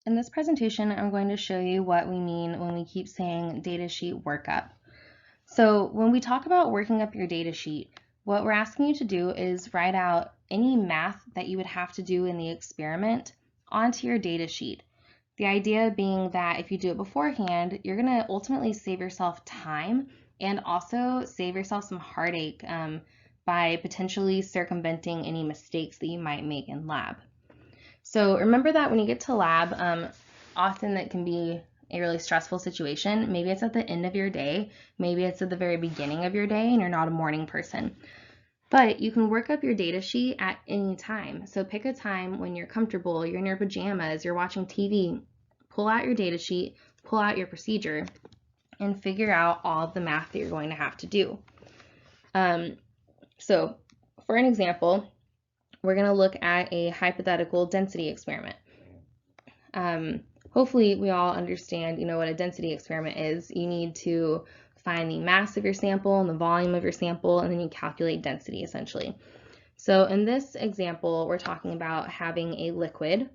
In this presentation, I'm going to show you what we mean when we keep saying datasheet workup. So when we talk about working up your datasheet, what we're asking you to do is write out any math that you would have to do in the experiment onto your datasheet. The idea being that if you do it beforehand, you're going to ultimately save yourself time and also save yourself some heartache by potentially circumventing any mistakes that you might make in lab. So remember that when you get to lab, often that can be a really stressful situation. Maybe it's at the end of your day, maybe it's at the very beginning of your day and you're not a morning person. But you can work up your data sheet at any time. So pick a time when you're comfortable, you're in your pajamas, you're watching TV, pull out your data sheet, pull out your procedure, and figure out all of the math that you're going to have to do. So for an example, we're going to look at a hypothetical density experiment. Hopefully we all understand, what a density experiment is. You need to find the mass of your sample and the volume of your sample, and then you calculate density essentially. So in this example, we're talking about having a liquid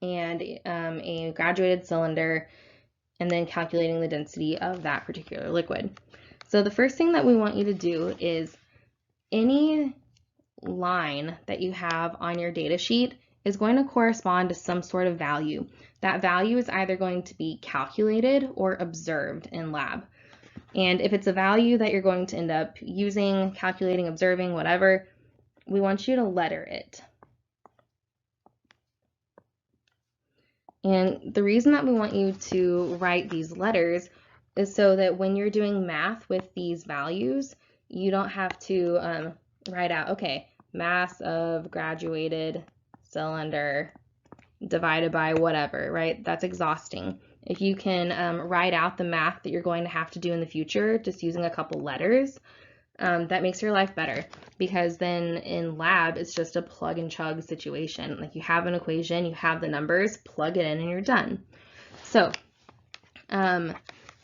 and a graduated cylinder, and then calculating the density of that particular liquid. So the first thing that we want you to do is any line that you have on your data sheet is going to correspond to some sort of value. That value is either going to be calculated or observed in lab. And if it's a value that you're going to end up using, calculating, observing, whatever, we want you to letter it. And the reason that we want you to write these letters is so that when you're doing math with these values, you don't have to write out, okay, mass of graduated cylinder divided by whatever, right? That's exhausting. If you can write out the math that you're going to have to do in the future just using a couple letters, that makes your life better, because then in lab it's just a plug and chug situation. Like you have an equation, you have the numbers, plug it in and you're done. So the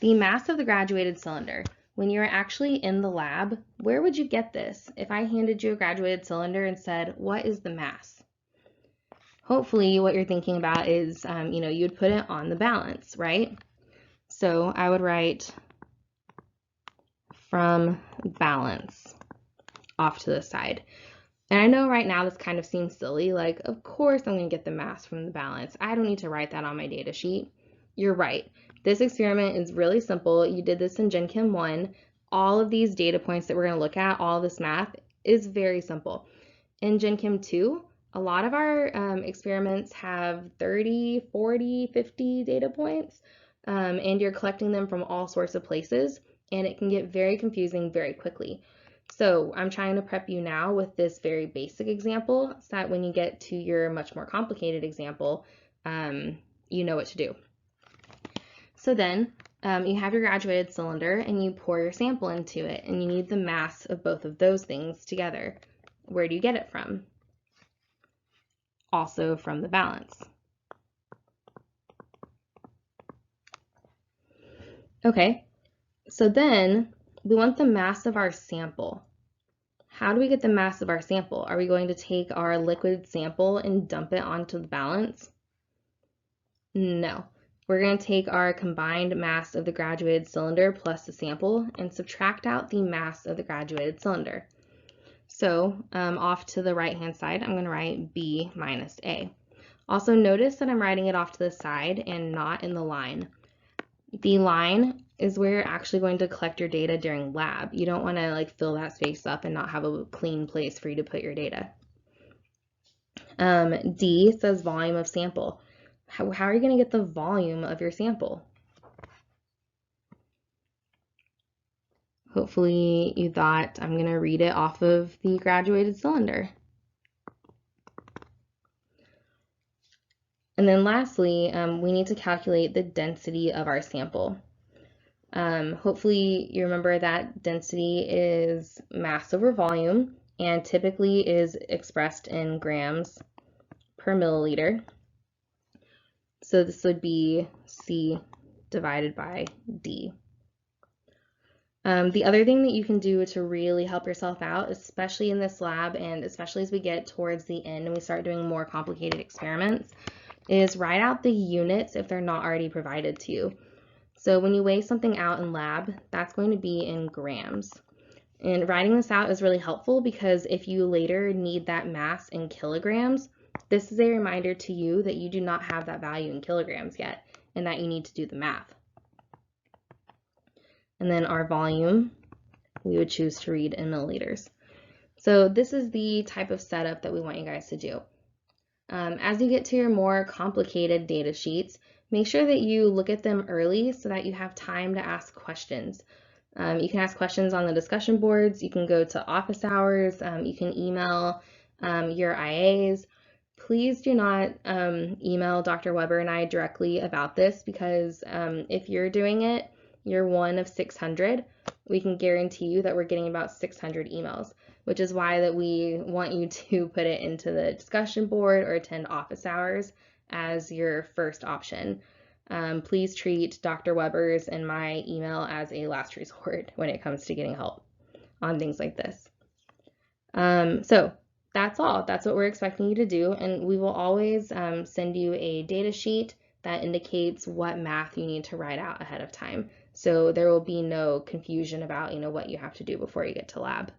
mass of the graduated cylinder. When you're actually in the lab, where would you get this? If I handed you a graduated cylinder and said, what is the mass? Hopefully what you're thinking about is, you'd put it on the balance, right? So I would write from balance off to the side. And I know right now this kind of seems silly, like, of course I'm going to get the mass from the balance. I don't need to write that on my data sheet. You're right. This experiment is really simple. You did this in Gen Chem 1. All of these data points that we're going to look at, all this math, is very simple. In Gen Chem 2, a lot of our experiments have 30, 40, 50 data points, and you're collecting them from all sorts of places, and it can get very confusing very quickly. So I'm trying to prep you now with this very basic example so that when you get to your much more complicated example, you know what to do. So then you have your graduated cylinder and you pour your sample into it, and you need the mass of both of those things together. Where do you get it from? Also from the balance. Okay, so then we want the mass of our sample. How do we get the mass of our sample? Are we going to take our liquid sample and dump it onto the balance? No. We're going to take our combined mass of the graduated cylinder plus the sample and subtract out the mass of the graduated cylinder. So off to the right-hand side, I'm going to write B minus A. Also notice that I'm writing it off to the side and not in the line. The line is where you're actually going to collect your data during lab. You don't want to fill that space up and not have a clean place for you to put your data. D says volume of sample. How are you going to get the volume of your sample? Hopefully you thought I'm going to read it off of the graduated cylinder. And then lastly, we need to calculate the density of our sample. Hopefully you remember that density is mass over volume and typically is expressed in grams per milliliter. So this would be C divided by D. The other thing that you can do to really help yourself out, especially in this lab and especially as we get towards the end and we start doing more complicated experiments, is write out the units if they're not already provided to you. So when you weigh something out in lab, that's going to be in grams. And writing this out is really helpful because if you later need that mass in kilograms, this is a reminder to you that you do not have that value in kilograms yet and that you need to do the math. And then our volume, we would choose to read in milliliters. So this is the type of setup that we want you guys to do. As you get to your more complicated data sheets, make sure that you look at them early so that you have time to ask questions. You can ask questions on the discussion boards, you can go to office hours, you can email your IAs. Please do not email Dr. Weber and I directly about this because if you're doing it, you're one of 600. We can guarantee you that we're getting about 600 emails, which is why that we want you to put it into the discussion board or attend office hours as your first option. Please treat Dr. Weber's and my email as a last resort when it comes to getting help on things like this. So that's all. That's what we're expecting you to do, and we will always send you a data sheet that indicates what math you need to write out ahead of time. So there will be no confusion about what you have to do before you get to lab.